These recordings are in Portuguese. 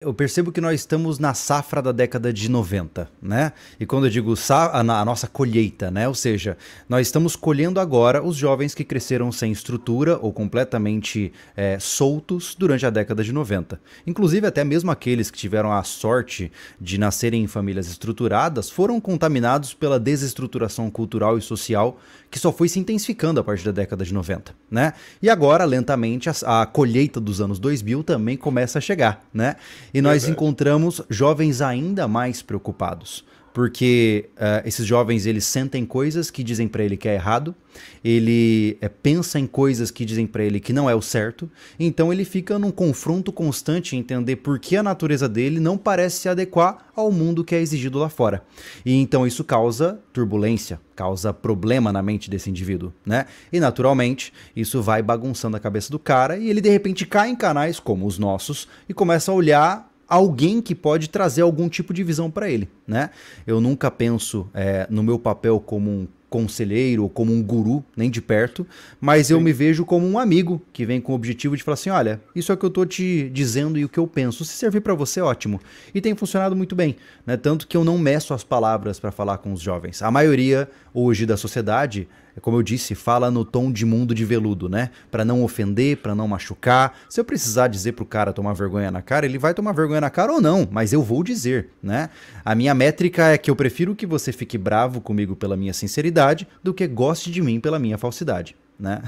Eu percebo que nós estamos na safra da década de 90, né? E quando eu digo a nossa colheita, né? Ou seja, nós estamos colhendo agora os jovens que cresceram sem estrutura ou completamente soltos durante a década de 90. Inclusive, até mesmo aqueles que tiveram a sorte de nascerem em famílias estruturadas foram contaminados pela desestruturação cultural e social que só foi se intensificando a partir da década de 90, né? E agora, lentamente, a colheita dos anos 2000 também começa a chegar, né? E nós encontramos jovens ainda mais preocupados, porque esses jovens eles sentem coisas que dizem para ele que é errado, ele pensa em coisas que dizem para ele que não é o certo, então ele fica num confronto constante em entender por que a natureza dele não parece se adequar ao mundo que é exigido lá fora. E então isso causa turbulência, causa problema na mente desse indivíduo, né? E naturalmente isso vai bagunçando a cabeça do cara e ele de repente cai em canais como os nossos e começa a olhar alguém que pode trazer algum tipo de visão para ele, né? Eu nunca penso no meu papel como um conselheiro ou como um guru, nem de perto, mas Sim. Eu me vejo como um amigo que vem com o objetivo de falar assim, olha, isso é o que eu tô te dizendo e o que eu penso, se servir para você, ótimo. E tem funcionado muito bem, né? Tanto que eu não meço as palavras para falar com os jovens. A maioria hoje da sociedade, como eu disse, fala no tom de mundo de veludo, né? Para não ofender, para não machucar. Se eu precisar dizer pro cara tomar vergonha na cara, ele vai tomar vergonha na cara ou não, mas eu vou dizer, né? A minha métrica é que eu prefiro que você fique bravo comigo pela minha sinceridade do que goste de mim pela minha falsidade, né?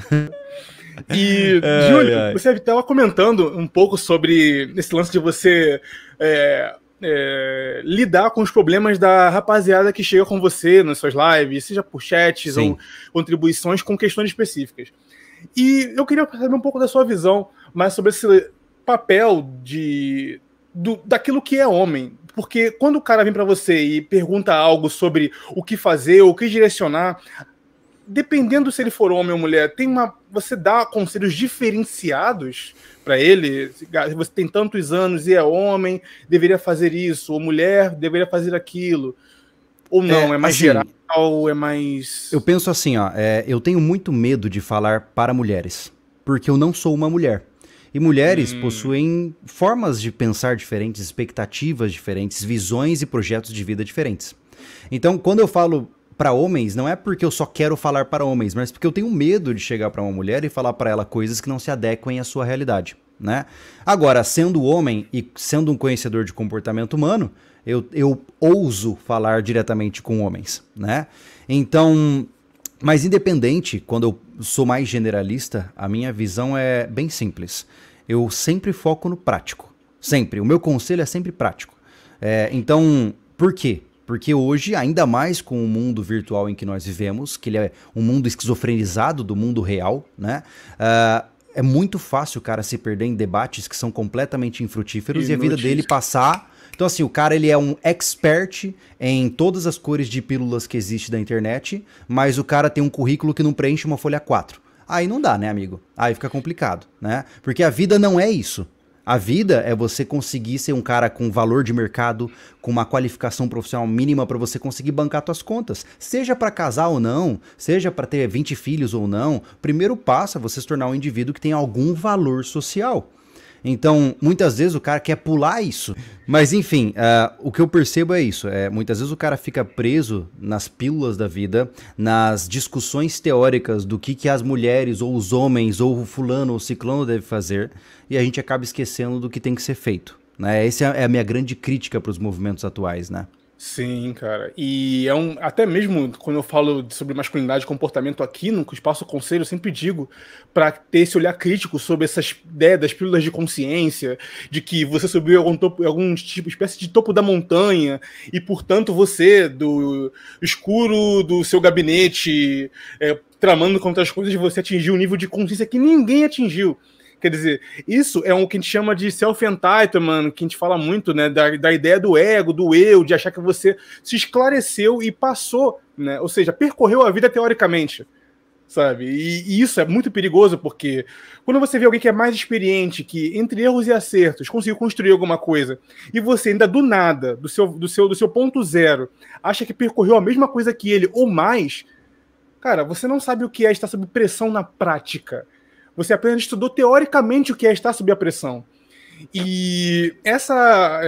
E, Júlio, você estava comentando um pouco sobre esse lance de você lidar com os problemas da rapaziada que chega com você nas suas lives, seja por chats Sim. ou contribuições com questões específicas. E eu queria saber um pouco da sua visão mais sobre esse papel daquilo que é homem. Porque quando o cara vem para você e pergunta algo sobre o que fazer, o que direcionar, dependendo se ele for homem ou mulher, você dá conselhos diferenciados para ele? Você tem tantos anos e é homem, deveria fazer isso, ou mulher, deveria fazer aquilo. Ou não, é mais assim, geral, é mais... Eu penso assim, ó, eu tenho muito medo de falar para mulheres, porque eu não sou uma mulher. E mulheres possuem formas de pensar diferentes, expectativas diferentes, visões e projetos de vida diferentes. Então, quando eu falo para homens, não é porque eu só quero falar para homens, mas porque eu tenho medo de chegar para uma mulher e falar para ela coisas que não se adequem à sua realidade, né? Agora, sendo homem e sendo um conhecedor de comportamento humano, eu ouso falar diretamente com homens, né? Então, mas independente, quando eu sou mais generalista, a minha visão é bem simples. Eu sempre foco no prático, sempre. O meu conselho é sempre prático. Então, por quê? Porque hoje, ainda mais com o mundo virtual em que nós vivemos, que ele é um mundo esquizofrenizado do mundo real, né? É muito fácil o cara se perder em debates que são completamente infrutíferos e a vida dele passar... Então assim, o cara ele é um expert em todas as cores de pílulas que existe da internet, mas o cara tem um currículo que não preenche uma folha 4. Aí não dá, né, amigo? Aí fica complicado, né? Porque a vida não é isso. A vida é você conseguir ser um cara com valor de mercado, com uma qualificação profissional mínima para você conseguir bancar suas contas. Seja para casar ou não, seja para ter 20 filhos ou não, o primeiro passo é você se tornar um indivíduo que tem algum valor social. Então, muitas vezes o cara quer pular isso. Mas, enfim, o que eu percebo é isso. Muitas vezes o cara fica preso nas pílulas da vida, nas discussões teóricas do que as mulheres, ou os homens, ou o fulano, ou o ciclano deve fazer, e a gente acaba esquecendo do que tem que ser feito, né? Essa é a minha grande crítica para os movimentos atuais, né? Sim, cara. E até mesmo quando eu falo sobre masculinidade e comportamento aqui no Espaço Conselho, eu sempre digo para ter esse olhar crítico sobre essas ideias das pílulas de consciência, de que você subiu algum tipo, espécie de topo da montanha e, portanto, você, do escuro do seu gabinete, tramando contra as coisas, você atingiu um nível de consciência que ninguém atingiu. Quer dizer, isso é o que a gente chama de self-entitlement, que a gente fala muito, né, da ideia do ego, do eu, de achar que você se esclareceu e passou, né, ou seja, percorreu a vida teoricamente, sabe? E isso é muito perigoso, porque quando você vê alguém que é mais experiente, que entre erros e acertos conseguiu construir alguma coisa, e você ainda do nada, do seu ponto zero, acha que percorreu a mesma coisa que ele ou mais, cara, você não sabe o que é estar sob pressão na prática. Você apenas estudou teoricamente o que é estar sob a pressão. E essa,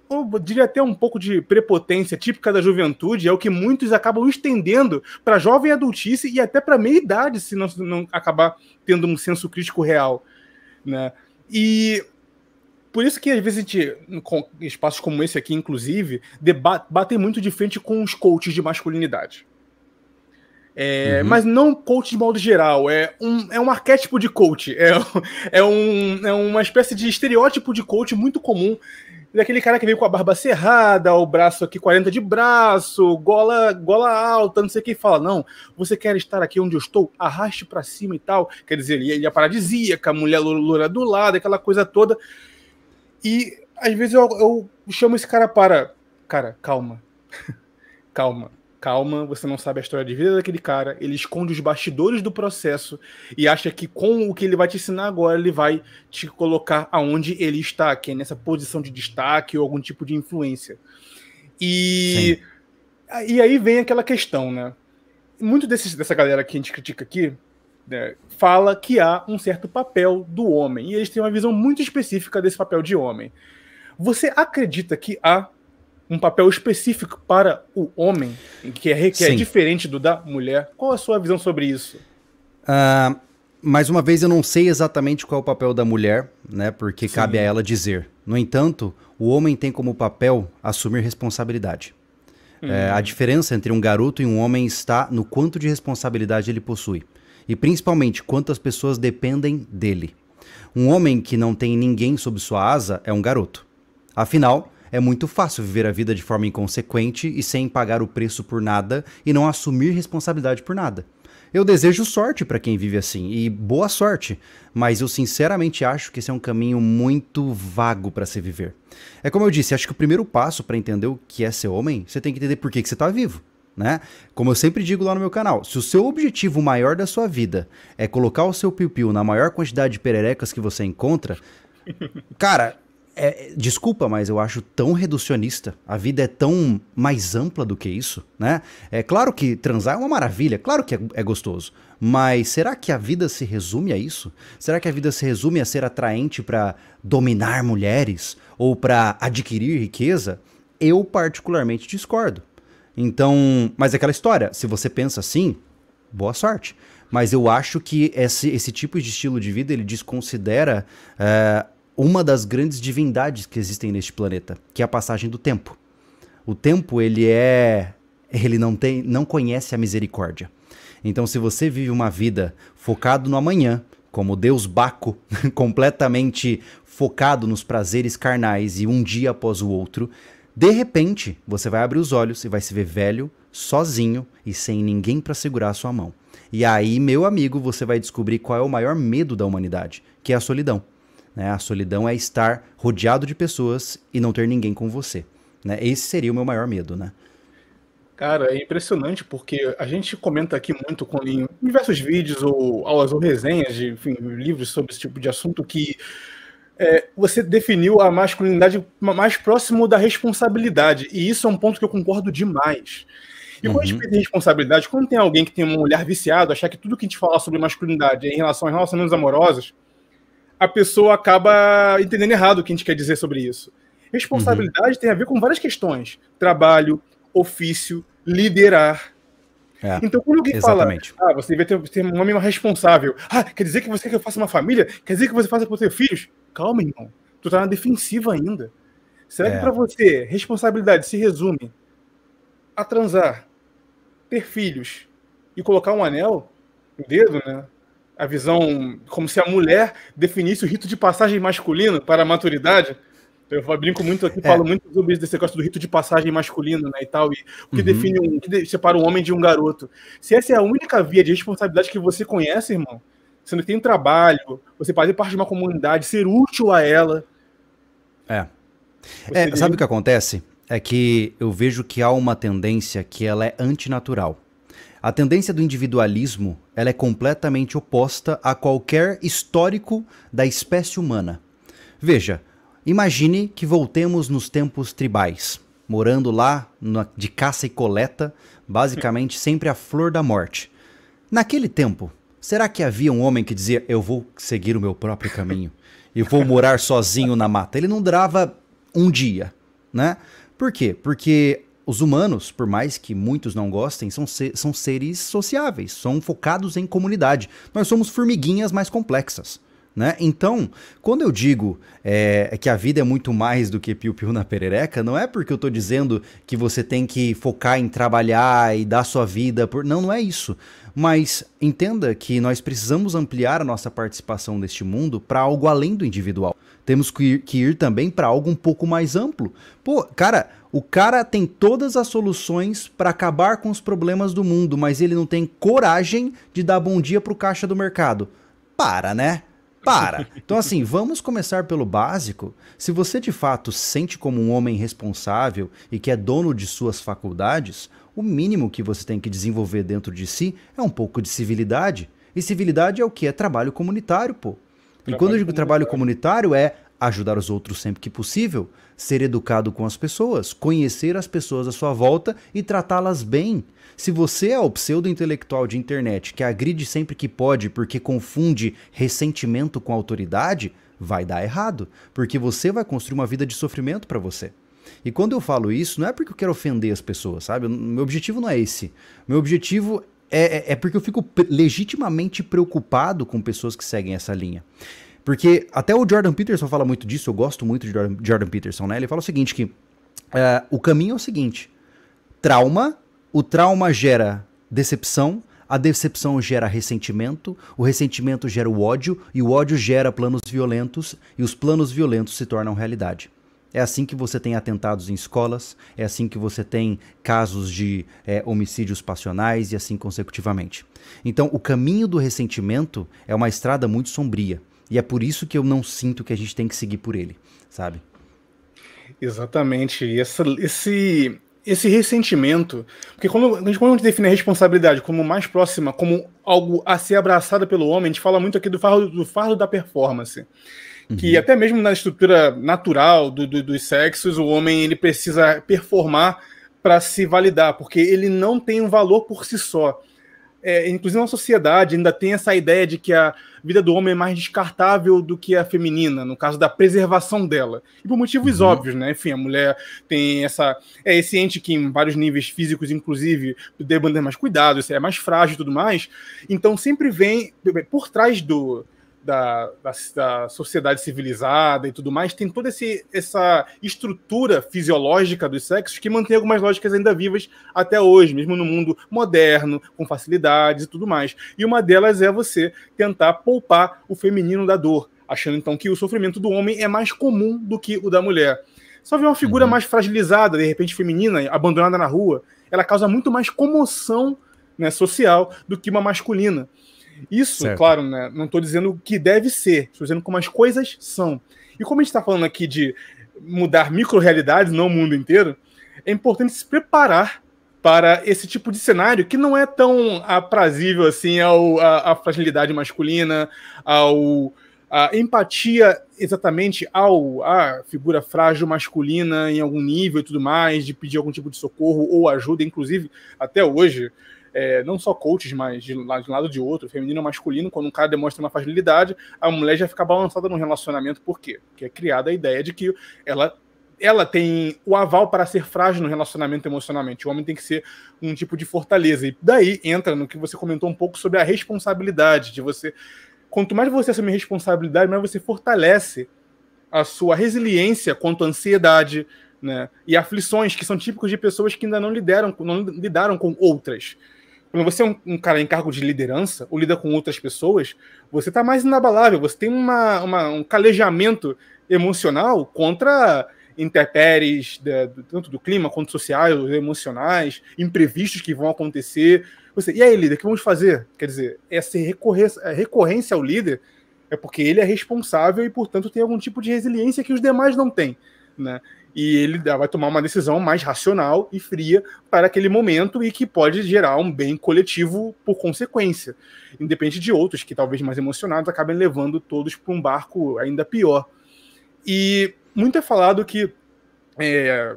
eu diria até um pouco de prepotência típica da juventude, é o que muitos acabam estendendo para a jovem adultice e até para a meia-idade, se não acabar tendo um senso crítico real, né? E por isso que às vezes a gente, com espaços como esse aqui, inclusive, batem muito de frente com os coaches de masculinidade. Mas não coach de modo geral, é um arquétipo de coach, é uma espécie de estereótipo de coach muito comum, daquele cara que veio com a barba cerrada, o braço aqui 40 de braço, gola alta, não sei o que, e fala, não, você quer estar aqui onde eu estou? Arraste pra cima e tal, quer dizer, ele é paradisíaca, a mulher loura do lado, aquela coisa toda, e às vezes eu chamo esse cara calma, calma, você não sabe a história de vida daquele cara, ele esconde os bastidores do processo e acha que com o que ele vai te ensinar agora, ele vai te colocar aonde ele está, que é nessa posição de destaque ou algum tipo de influência. E aí vem aquela questão, né? Muito dessa galera que a gente critica aqui, né, fala que há um certo papel do homem, e eles têm uma visão muito específica desse papel de homem. Você acredita que há um papel específico para o homem, que é diferente do da mulher? Qual a sua visão sobre isso? Mais uma vez, eu não sei exatamente qual é o papel da mulher, né? Porque cabe a ela dizer. No entanto, o homem tem como papel assumir responsabilidade. A diferença entre um garoto e um homem está no quanto de responsabilidade ele possui. E principalmente, quantas pessoas dependem dele. Um homem que não tem ninguém sob sua asa é um garoto. Afinal, é muito fácil viver a vida de forma inconsequente e sem pagar o preço por nada e não assumir responsabilidade por nada. Eu desejo sorte para quem vive assim, e boa sorte, mas eu sinceramente acho que esse é um caminho muito vago para se viver. É como eu disse, acho que o primeiro passo para entender o que é ser homem, você tem que entender por que você está vivo, né? Como eu sempre digo lá no meu canal, se o seu objetivo maior da sua vida é colocar o seu piu-piu na maior quantidade de pererecas que você encontra, cara... desculpa, mas eu acho tão reducionista. A vida é tão mais ampla do que isso, né? É claro que transar é uma maravilha, claro que é gostoso. Mas será que a vida se resume a isso? Será que a vida se resume a ser atraente para dominar mulheres ou para adquirir riqueza? Eu particularmente discordo. Então, mas é aquela história, se você pensa assim, boa sorte. Mas eu acho que esse tipo de estilo de vida, ele desconsidera... uma das grandes divindades que existem neste planeta, que é a passagem do tempo. O tempo, ele não conhece a misericórdia. Então, se você vive uma vida focado no amanhã, como Deus Baco, completamente focado nos prazeres carnais e um dia após o outro, de repente, você vai abrir os olhos e vai se ver velho, sozinho e sem ninguém para segurar a sua mão. E aí, meu amigo, você vai descobrir qual é o maior medo da humanidade, que é a solidão. A solidão é estar rodeado de pessoas e não ter ninguém com você. Né? Esse seria o meu maior medo, né? Cara, é impressionante porque a gente comenta aqui muito em diversos vídeos ou aulas ou resenhas de livros sobre esse tipo de assunto que você definiu a masculinidade mais próximo da responsabilidade. E isso é um ponto que eu concordo demais. E quando a gente pensa em responsabilidade, quando tem alguém que tem um olhar viciado, achar que tudo que a gente fala sobre masculinidade é em relação a relacionamentos amorosos, a pessoa acaba entendendo errado o que a gente quer dizer sobre isso. Responsabilidade tem a ver com várias questões. Trabalho, ofício, liderar. Então, quando alguém exatamente. fala, você deve ter um homem responsável. Quer dizer que você quer que eu faça uma família? Quer dizer que você faça com seus filhos? Calma, irmão. Tu tá na defensiva ainda. Será que pra você, responsabilidade se resume a transar, ter filhos e colocar um anel no dedo, né? A visão como se a mulher definisse o rito de passagem masculino para a maturidade. Eu brinco muito aqui, falo muito sobre esse negócio do rito de passagem masculino, né, e tal, e o que define o que separa um homem de um garoto. Se essa é a única via de responsabilidade que você conhece, irmão, você não tem um trabalho, você fazer parte de uma comunidade, ser útil a ela. Sabe o que acontece? É que eu vejo que há uma tendência que ela é antinatural. A tendência do individualismo, ela é completamente oposta a qualquer histórico da espécie humana. Veja, imagine que voltemos nos tempos tribais, morando lá de caça e coleta, basicamente sempre à flor da morte. Naquele tempo, será que havia um homem que dizia, eu vou seguir o meu próprio caminho? e vou morar sozinho na mata. Ele não durava um dia, né? Por quê? Porque os humanos, por mais que muitos não gostem, são seres sociáveis, são focados em comunidade. Nós somos formiguinhas mais complexas, né? Então, quando eu digo que a vida é muito mais do que piu-piu na perereca, não é porque eu tô dizendo que você tem que focar em trabalhar e dar sua vida por... Não, não é isso. Mas entenda que nós precisamos ampliar a nossa participação neste mundo para algo além do individual. Temos que ir também para algo um pouco mais amplo. Pô, cara, o cara tem todas as soluções para acabar com os problemas do mundo, mas ele não tem coragem de dar bom dia pro caixa do mercado. Para, né? Para. Então, assim, vamos começar pelo básico. Se você de fato se sente como um homem responsável e que é dono de suas faculdades, o mínimo que você tem que desenvolver dentro de si é um pouco de civilidade. E civilidade é o quê? É trabalho comunitário, pô. E quando eu digo trabalho comunitário é ajudar os outros sempre que possível, ser educado com as pessoas, conhecer as pessoas à sua volta e tratá-las bem. Se você é o pseudo-intelectual de internet que agride sempre que pode porque confunde ressentimento com autoridade, vai dar errado, porque você vai construir uma vida de sofrimento para você. E quando eu falo isso, não é porque eu quero ofender as pessoas, sabe? Meu objetivo não é esse. Meu objetivo é porque eu fico legitimamente preocupado com pessoas que seguem essa linha. Porque até o Jordan Peterson fala muito disso, eu gosto muito de Jordan Peterson, né? Ele fala o seguinte, que o caminho é o seguinte, o trauma gera decepção, a decepção gera ressentimento, o ressentimento gera o ódio, e o ódio gera planos violentos, e os planos violentos se tornam realidade. É assim que você tem atentados em escolas, é assim que você tem casos de homicídios passionais e assim consecutivamente. Então, o caminho do ressentimento é uma estrada muito sombria. E é por isso que eu não sinto que a gente tem que seguir por ele, sabe? Exatamente. E esse ressentimento... Porque quando a gente define a responsabilidade como mais próxima, como algo a ser abraçado pelo homem, a gente fala muito aqui do fardo da performance. Que até mesmo na estrutura natural dos sexos, o homem ele precisa performar para se validar, porque ele não tem um valor por si só. Inclusive na sociedade ainda tem essa ideia de que a vida do homem é mais descartável do que a feminina, no caso da preservação dela. E por motivos óbvios, né? Enfim, a mulher tem esse ente que em vários níveis físicos, inclusive, demanda mais cuidado, é mais frágil e tudo mais. Então sempre vem, por trás da sociedade civilizada e tudo mais, tem toda essa estrutura fisiológica dos sexos que mantém algumas lógicas ainda vivas até hoje, mesmo no mundo moderno, com facilidades e tudo mais. E uma delas é você tentar poupar o feminino da dor, achando então que o sofrimento do homem é mais comum do que o da mulher. Só ver uma figura mais fragilizada, de repente feminina, abandonada na rua, ela causa muito mais comoção, né, social do que uma masculina. Isso, certo. Claro, né, não estou dizendo o que deve ser, estou dizendo como as coisas são. E como a gente está falando aqui de mudar micro-realidades, não o mundo inteiro, é importante se preparar para esse tipo de cenário que não é tão aprazível assim à fragilidade masculina, a empatia exatamente à figura frágil masculina em algum nível e tudo mais, de pedir algum tipo de socorro ou ajuda, inclusive até hoje. Não só coaches, mas de um lado de outro, feminino ou masculino, quando um cara demonstra uma fragilidade, a mulher já fica balançada no relacionamento. Por quê? Porque é criada a ideia de que ela tem o aval para ser frágil no relacionamento emocionalmente. O homem tem que ser um tipo de fortaleza. E daí entra no que você comentou um pouco sobre a responsabilidade de você. Quanto mais você assumir responsabilidade, mais você fortalece a sua resiliência quanto à ansiedade, né, e aflições que são típicos de pessoas que ainda não lidaram com outras. Quando você é um cara em cargo de liderança ou lida com outras pessoas, você está mais inabalável, você tem um calejamento emocional contra intempéries, tanto do clima quanto sociais, emocionais, imprevistos que vão acontecer. E aí, líder, o que vamos fazer? Quer dizer, essa recorrência ao líder é porque ele é responsável e, portanto, tem algum tipo de resiliência que os demais não têm, né? E ele vai tomar uma decisão mais racional e fria para aquele momento e que pode gerar um bem coletivo por consequência, independente de outros que talvez mais emocionados acabem levando todos para um barco ainda pior. E muito é falado que,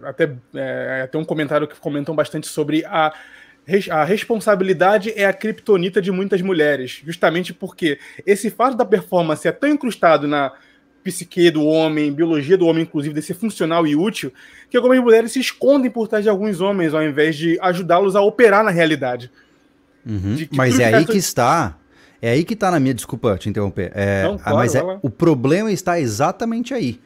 até um comentário que comentam bastante sobre a responsabilidade é a criptonita de muitas mulheres, justamente porque esse fato da performance é tão incrustado psique do homem, biologia do homem, inclusive, de ser funcional e útil, que algumas mulheres se escondem por trás de alguns homens, ao invés de ajudá-los a operar na realidade. Mas é aí que está... É aí que está na minha... Desculpa te interromper. Não, claro, o problema está exatamente aí.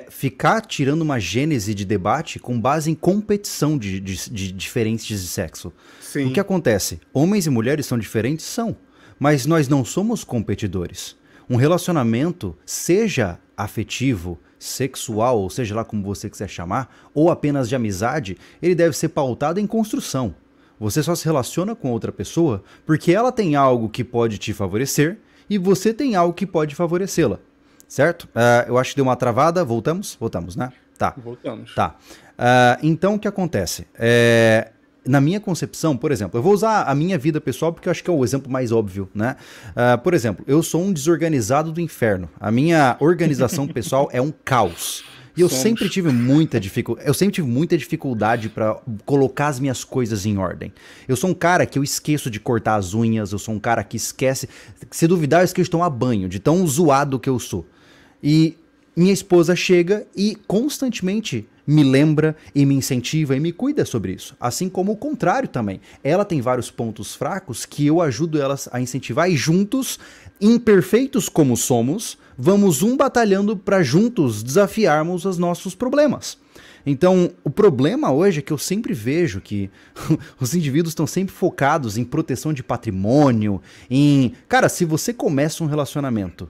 Ficar tirando uma gênese de debate com base em competição de diferentes de sexo. Sim. O que acontece? Homens e mulheres são diferentes? São. Mas nós não somos competidores. Um relacionamento, seja afetivo, sexual, ou seja lá como você quiser chamar, ou apenas de amizade, ele deve ser pautado em construção. Você só se relaciona com outra pessoa porque ela tem algo que pode te favorecer e você tem algo que pode favorecê-la. Certo? Eu acho que deu uma travada. Voltamos? Voltamos, né? Tá. Voltamos. Tá. Então, o que acontece? Na minha concepção, por exemplo, eu vou usar a minha vida pessoal porque eu acho que é o exemplo mais óbvio, né? Por exemplo, eu sou um desorganizado do inferno. A minha organização pessoal é um caos. E eu sempre tive muita dificuldade para colocar as minhas coisas em ordem. Eu sou um cara que eu esqueço de cortar as unhas, eu sou um cara que esquece... Se duvidar, eu esqueço de tomar banho, de tão zoado que eu sou. E minha esposa chega e constantemente me lembra e me incentiva e me cuida sobre isso. Assim como o contrário também. Ela tem vários pontos fracos que eu ajudo elas a incentivar e juntos, imperfeitos como somos, vamos batalhando para juntos desafiarmos os nossos problemas. Então, o problema hoje é que eu sempre vejo que os indivíduos estão sempre focados em proteção de patrimônio, em... Cara, se você começa um relacionamento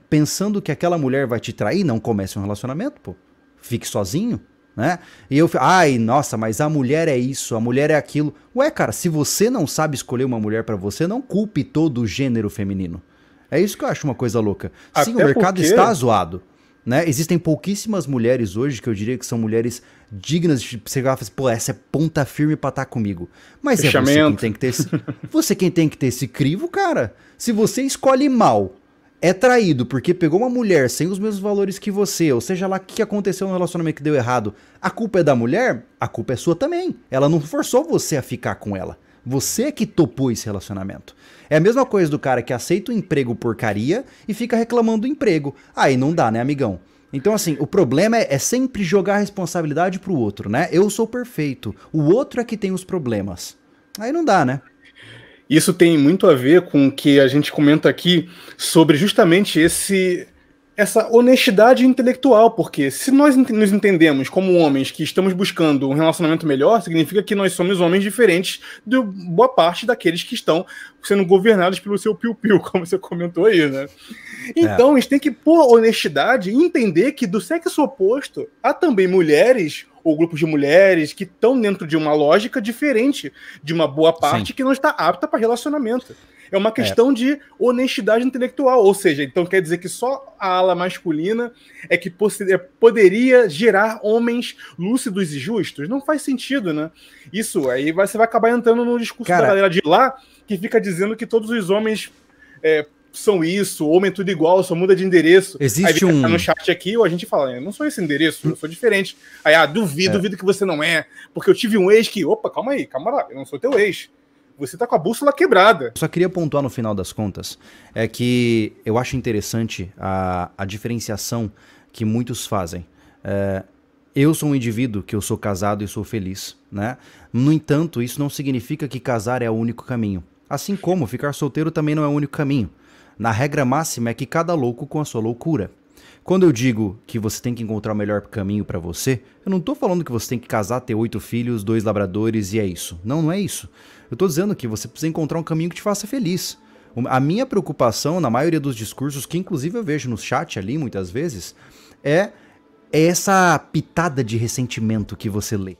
pensando que aquela mulher vai te trair, não comece um relacionamento, pô. Fique sozinho, né? E eu ai, nossa, mas a mulher é isso, a mulher é aquilo. Ué, cara, se você não sabe escolher uma mulher pra você, não culpe todo o gênero feminino. É isso que eu acho uma coisa louca. Sim, o mercado está zoado, né? Existem pouquíssimas mulheres hoje que eu diria que são mulheres dignas de você falar assim, pô, essa é ponta firme pra estar comigo. Mas Fechamento. É você quem tem que ter você quem tem que ter esse crivo, cara. Se você escolhe mal, é traído porque pegou uma mulher sem os mesmos valores que você, ou seja lá o que aconteceu no relacionamento que deu errado, a culpa é da mulher? A culpa é sua também. Ela não forçou você a ficar com ela. Você é que topou esse relacionamento. É a mesma coisa do cara que aceita o emprego porcaria e fica reclamando do emprego. Aí não dá, né, amigão? Então, assim, o problema é sempre jogar a responsabilidade pro outro, né? Eu sou perfeito, o outro é que tem os problemas. Aí não dá, né? Isso tem muito a ver com o que a gente comenta aqui sobre justamente essa honestidade intelectual, porque se nós nos entendemos como homens que estamos buscando um relacionamento melhor, significa que nós somos homens diferentes de boa parte daqueles que estão sendo governados pelo seu piu-piu, como você comentou aí, né? Então, a gente tem que, por honestidade, entender que do sexo oposto há também mulheres ou grupos de mulheres que estão dentro de uma lógica diferente de uma boa parte que não está apta para relacionamento. É uma questão de honestidade intelectual, ou seja, então quer dizer que só a ala masculina é que poderia gerar homens lúcidos e justos? Não faz sentido, né? Isso aí você vai acabar entrando no discurso da galera de lá, que fica dizendo que todos os homens são isso, homem é tudo igual, só muda de endereço. Existe aí tá no chat aqui, ou a gente fala, eu não sou esse endereço, eu sou diferente. Aí, duvido que você não é, porque eu tive um ex que, opa, calma aí, camarada, eu não sou teu ex. Você tá com a bússola quebrada. Só queria pontuar no final das contas, é que eu acho interessante a diferenciação que muitos fazem. Eu sou um indivíduo que eu sou casado e sou feliz, né? No entanto, isso não significa que casar é o único caminho. Assim como ficar solteiro também não é o único caminho. Na regra máxima é que cada louco com a sua loucura. Quando eu digo que você tem que encontrar o melhor caminho pra você, eu não tô falando que você tem que casar, ter 8 filhos, 2 labradores e é isso. Não, não é isso. Eu tô dizendo que você precisa encontrar um caminho que te faça feliz. A minha preocupação, na maioria dos discursos, que inclusive eu vejo no chat ali muitas vezes, é essa pitada de ressentimento que você lê.